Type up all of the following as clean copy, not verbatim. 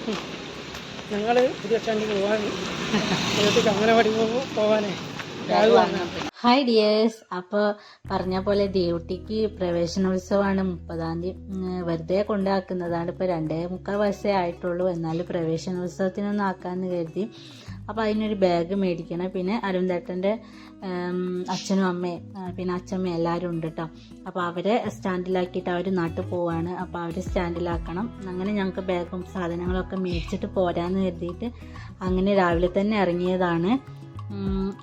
ഞങ്ങൾ പുതിയ സ്റ്റാൻഡിൽ പോകാൻ അംഗനവാടി പോകാനേ. ഹായ് ഡിയേഴ്സ്, അപ്പോൾ പറഞ്ഞ പോലെ ദേവുട്ടിക്ക് പ്രവേശനോത്സവമാണ് 30-ാം തീയതി. വെറുതെ കൊണ്ടാക്കുന്നതാണ്. ഇപ്പോൾ 2.25 വയസ്സേ ആയിട്ടുള്ളൂ. എന്നാലും പ്രവേശനോത്സവത്തിനൊന്നും ആക്കാമെന്ന് കരുതി. അപ്പോൾ അതിനൊരു ബാഗ് മേടിക്കണം. പിന്നെ അരുൺദേട്ടൻ്റെ അച്ഛനും അമ്മയും പിന്നെ അച്ഛമ്മയും എല്ലാവരും ഉണ്ട് കേട്ടോ. അപ്പോൾ അവരെ സ്റ്റാൻഡിലാക്കിയിട്ട് അവർ നാട്ടിൽ പോവാണ്. അപ്പോൾ അവരെ സ്റ്റാൻഡിലാക്കണം. അങ്ങനെ ഞങ്ങൾക്ക് ബാഗും സാധനങ്ങളൊക്കെ മേടിച്ചിട്ട് പോരാന്ന് കരുതിയിട്ട് അങ്ങനെ രാവിലെ തന്നെ ഇറങ്ങിയതാണ്.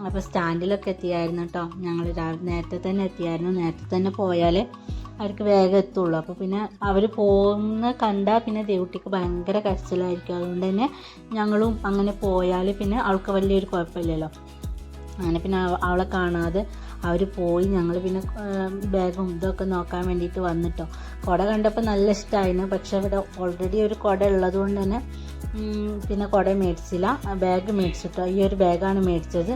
അപ്പോൾ സ്റ്റാൻഡിലൊക്കെ എത്തിയായിരുന്നു കേട്ടോ. ഞങ്ങൾ നേരത്തെ തന്നെ എത്തിയായിരുന്നു. നേരത്തെ തന്നെ പോയാൽ അവർക്ക് വേഗം എത്തുള്ളൂ. അപ്പോൾ പിന്നെ അവർ പോകുന്ന കണ്ടാൽ പിന്നെ ദേവുട്ടിക്ക് ഭയങ്കര കരച്ചിലായിരിക്കും. അതുകൊണ്ട് തന്നെ ഞങ്ങളും അങ്ങനെ പോയാൽ പിന്നെ അവൾക്ക് വലിയൊരു കുഴപ്പമില്ലല്ലോ. അങ്ങനെ പിന്നെ അവളെ കാണാതെ അവർ പോയി. ഞങ്ങൾ പിന്നെ ബാഗും ഇതൊക്കെ നോക്കാൻ വേണ്ടിയിട്ട് വന്നിട്ടോ. കുട കണ്ടപ്പോൾ നല്ല ഇഷ്ടമായിരുന്നു. പക്ഷേ ഇവിടെ ഓൾറെഡി ഒരു കുട ഉള്ളത് കൊണ്ട് തന്നെ പിന്നെ കുട മേടിച്ചില്ല, ബാഗ് മേടിച്ചിട്ടോ. ഈ ഒരു ബാഗാണ് മേടിച്ചത്.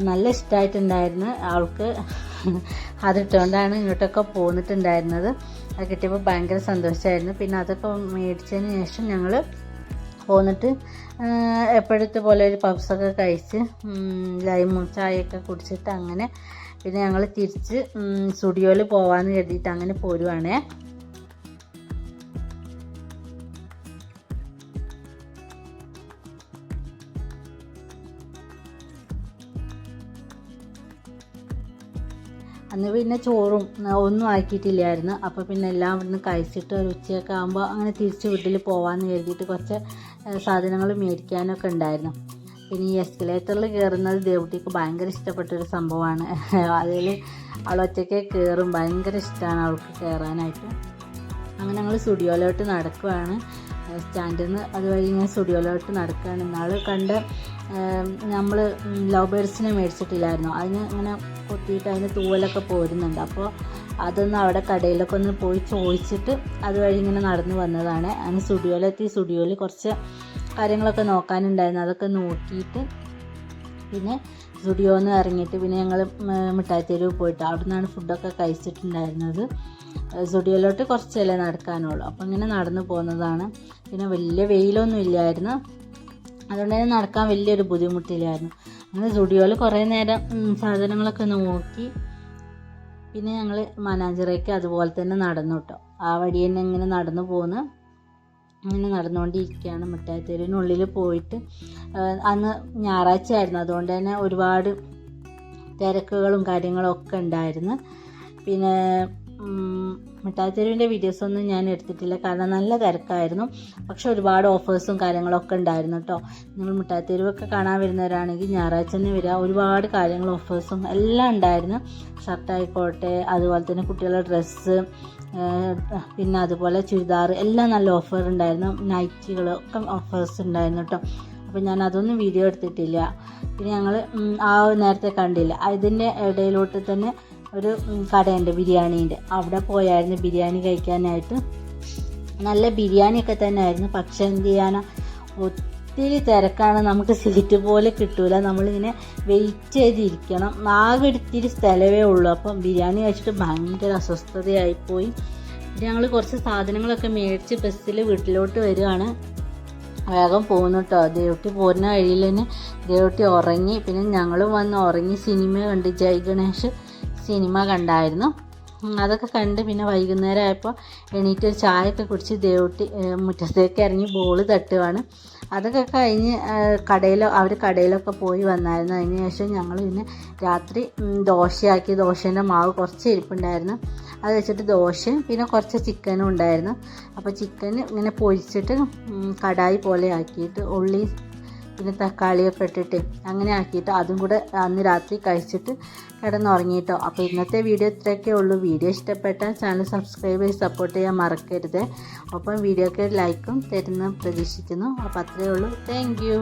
നല്ല ഇഷ്ടമായിട്ടുണ്ടായിരുന്നു അവൾക്ക്. അതിട്ടുകൊണ്ടാണ് ഇങ്ങോട്ടൊക്കെ പോന്നിട്ടുണ്ടായിരുന്നത്. അത് കിട്ടിയപ്പോൾ ഭയങ്കര സന്തോഷമായിരുന്നു. പിന്നെ അതൊക്കെ മേടിച്ചതിന് ശേഷം ഞങ്ങൾ പോന്നിട്ട് എപ്പോഴത്തെ പോലെ ഒരു പപ്സൊക്കെ കഴിച്ച് ലൈമും ചായയൊക്കെ കുടിച്ചിട്ട് അങ്ങനെ പിന്നെ ഞങ്ങൾ തിരിച്ച് സ്റ്റുഡിയോയിൽ പോകാമെന്ന് കരുതിയിട്ട് അങ്ങനെ പോരുവാണേ. അന്ന് പിന്നെ ചോറും ഒന്നും ആക്കിയിട്ടില്ലായിരുന്നു. അപ്പോൾ പിന്നെ എല്ലാം ഇവിടുന്ന് കഴിച്ചിട്ട് ഒരു ഉച്ചയൊക്കെ ആകുമ്പോൾ അങ്ങനെ തിരിച്ച് വീട്ടിൽ പോകാമെന്ന് കരുതിയിട്ട് കുറച്ച് സാധനങ്ങൾ മേടിക്കാനൊക്കെ ഉണ്ടായിരുന്നു. പിന്നെ ഈ എസ്കലേറ്ററിൽ കയറുന്നത് ദേവുട്ടിക്ക് ഭയങ്കര ഇഷ്ടപ്പെട്ടൊരു സംഭവമാണ്. അതിൽ അവൾ ഒറ്റയ്ക്ക് കയറും. ഭയങ്കര ഇഷ്ടമാണ് അവൾക്ക് കയറാനായിട്ട്. അങ്ങനെ ഞങ്ങൾ സ്റ്റുഡിയോയിലോട്ട് നടക്കുകയാണ്. സ്റ്റാൻഡിൽ നിന്ന് അതുവഴി ഇങ്ങനെ സ്റ്റുഡിയോയിലോട്ട് നടക്കുകയാണ്. ഇന്നാൾ കണ്ട് നമ്മൾ ലവ് ബേർഡ്സിനെ മേടിച്ചിട്ടില്ലായിരുന്നു. അതിന് ഇങ്ങനെ കൊത്തിയിട്ട് അതിന് തൂവലൊക്കെ പോരുന്നുണ്ട്. അപ്പോൾ അതൊന്ന് അവിടെ കടയിലൊക്കെ ഒന്ന് പോയി ചോദിച്ചിട്ട് അതുവഴി ഇങ്ങനെ നടന്നു വന്നതാണ്. അങ്ങനെ സ്റ്റുഡിയോയിലെത്തി. സ്റ്റുഡിയോയിൽ കുറച്ച് കാര്യങ്ങളൊക്കെ നോക്കാനുണ്ടായിരുന്നു. അതൊക്കെ നോക്കിയിട്ട് പിന്നെ സ്റ്റുഡിയോയിൽ നിന്ന് ഇറങ്ങിയിട്ട് പിന്നെ ഞങ്ങൾ മിഠായിത്തെരുവ് പോയിട്ട് അവിടെ നിന്നാണ് ഫുഡൊക്കെ കഴിച്ചിട്ടുണ്ടായിരുന്നത്. സ്റ്റുഡിയോയിലോട്ട് കുറച്ചല്ലേ നടക്കാനുള്ളൂ. അപ്പോൾ ഇങ്ങനെ നടന്നു പോകുന്നതാണ്. പിന്നെ വലിയ വെയിലൊന്നും ഇല്ലായിരുന്നു. അതുകൊണ്ട് തന്നെ നടക്കാൻ വലിയൊരു ബുദ്ധിമുട്ടില്ലായിരുന്നു. അങ്ങനെ സ്റ്റുഡിയോയിൽ കുറേ നേരം സാധനങ്ങളൊക്കെ നോക്കി പിന്നെ ഞങ്ങൾ മാനാഞ്ചിറയ്ക്ക് അതുപോലെ തന്നെ നടന്നു കേട്ടോ. ആ വഴി തന്നെ ഇങ്ങനെ നടന്നു പോന്ന് അങ്ങനെ നടന്നുകൊണ്ടിരിക്കുകയാണ്. മിഠായിത്തെരുവിനുള്ളിൽ പോയിട്ട് അന്ന് ഞായറാഴ്ച ആയിരുന്നു. അതുകൊണ്ട് തന്നെ ഒരുപാട് തിരക്കുകളും കാര്യങ്ങളും ഒക്കെ ഉണ്ടായിരുന്നു. പിന്നെ മിഠായിത്തെരുവിൻ്റെ വീഡിയോസൊന്നും ഞാൻ എടുത്തിട്ടില്ല, കാരണം നല്ല തിരക്കായിരുന്നു. പക്ഷെ ഒരുപാട് ഓഫേഴ്സും കാര്യങ്ങളൊക്കെ ഉണ്ടായിരുന്നു കേട്ടോ. നിങ്ങൾ മിഠായിത്തെരുവൊക്കെ കാണാൻ വരുന്നവരാണെങ്കിൽ ഞായറാഴ്ച തന്നെ വരിക. ഒരുപാട് കാര്യങ്ങൾ ഓഫേഴ്സും എല്ലാം ഉണ്ടായിരുന്നു. ഷർട്ടായിക്കോട്ടെ, അതുപോലെ തന്നെ കുട്ടികളുടെ ഡ്രസ്സ്, പിന്നെ അതുപോലെ ചുരിദാർ എല്ലാം നല്ല ഓഫർ ഉണ്ടായിരുന്നു. നൈറ്റികളൊക്കെ ഓഫേഴ്സ് ഉണ്ടായിരുന്നു കേട്ടോ. അപ്പോൾ ഞാൻ അതൊന്നും വീഡിയോ എടുത്തിട്ടില്ല. പിന്നെ ഞങ്ങൾ ആ നേരത്തെ കണ്ടില്ല, ഇതിൻ്റെ ഇടയിലോട്ട് തന്നെ ഒരു കടയുണ്ട് ബിരിയാണീൻ്റെ. അവിടെ പോയായിരുന്നു ബിരിയാണി കഴിക്കാനായിട്ട്. നല്ല ബിരിയാണിയൊക്കെ തന്നെ ആയിരുന്നു. പക്ഷെ എന്ത് ചെയ്യാനാ, ഒത്തിരി തിരക്കാണ്. നമുക്ക് സീറ്റ് പോലെ കിട്ടൂല. നമ്മളിങ്ങനെ വെയിറ്റ് ചെയ്തിരിക്കണം. ആകെ ഇത്തിരി സ്ഥലമേ ഉള്ളൂ. അപ്പം ബിരിയാണി കഴിച്ചിട്ട് ഭയങ്കര അസ്വസ്ഥതയായിപ്പോയി. പിന്നെ ഞങ്ങൾ കുറച്ച് സാധനങ്ങളൊക്കെ മേടിച്ച് ബസ്സിൽ വീട്ടിലോട്ട് വരികയാണ്. വേഗം പോകുന്നു കേട്ടോ. ദേവുട്ടി പോരുന്ന വഴിയിൽ തന്നെ ദേവുട്ടി ഉറങ്ങി. പിന്നെ ഞങ്ങളും വന്ന് ഉറങ്ങി. സിനിമ കണ്ട് ജയ് ഗണേഷ് സിനിമ കണ്ടായിരുന്നു. അതൊക്കെ കണ്ട് പിന്നെ വൈകുന്നേരം ആയപ്പോൾ എണീറ്റ് ഒരു ചായയൊക്കെ കുടിച്ച് ദേവുട്ടി മുറ്റത്തേക്ക് ഇറങ്ങി ബോൾ തട്ടുവാണ്. അതൊക്കെ കഴിഞ്ഞ് അവർ കടയിലൊക്കെ പോയി വന്നായിരുന്നു. അതിന് ശേഷം ഞങ്ങൾ പിന്നെ രാത്രി ദോശയാക്കി. ദോശേൻ്റെ മാവ് കുറച്ച് ഇരിപ്പുണ്ടായിരുന്നു. അത് വെച്ചിട്ട് ദോശയും പിന്നെ കുറച്ച് ചിക്കനും ഉണ്ടായിരുന്നു. അപ്പോൾ ചിക്കൻ ഇങ്ങനെ പൊരിച്ചിട്ട് കടായി പോലെ ആക്കിയിട്ട് ഉള്ളി പിന്നെ തക്കാളിയൊക്കെ ഇട്ടിട്ട് അങ്ങനെ ആക്കിയിട്ട് അതും കൂടെ അന്ന് രാത്രി കഴിച്ചിട്ട് കിടന്നുറങ്ങിയിട്ടോ. അപ്പോൾ ഇന്നത്തെ വീഡിയോ ഇത്രയൊക്കെ ഉള്ളൂ. വീഡിയോ ഇഷ്ടപ്പെട്ടാൽ ചാനൽ സബ്സ്ക്രൈബ് ചെയ്ത് സപ്പോർട്ട് ചെയ്യാൻ മറക്കരുത്. ഒപ്പം വീഡിയോക്ക് ലൈക്കും തരുന്ന പ്രതീക്ഷിക്കുന്നു. അപ്പോൾ അത്രയേ ഉള്ളൂ. Thank you.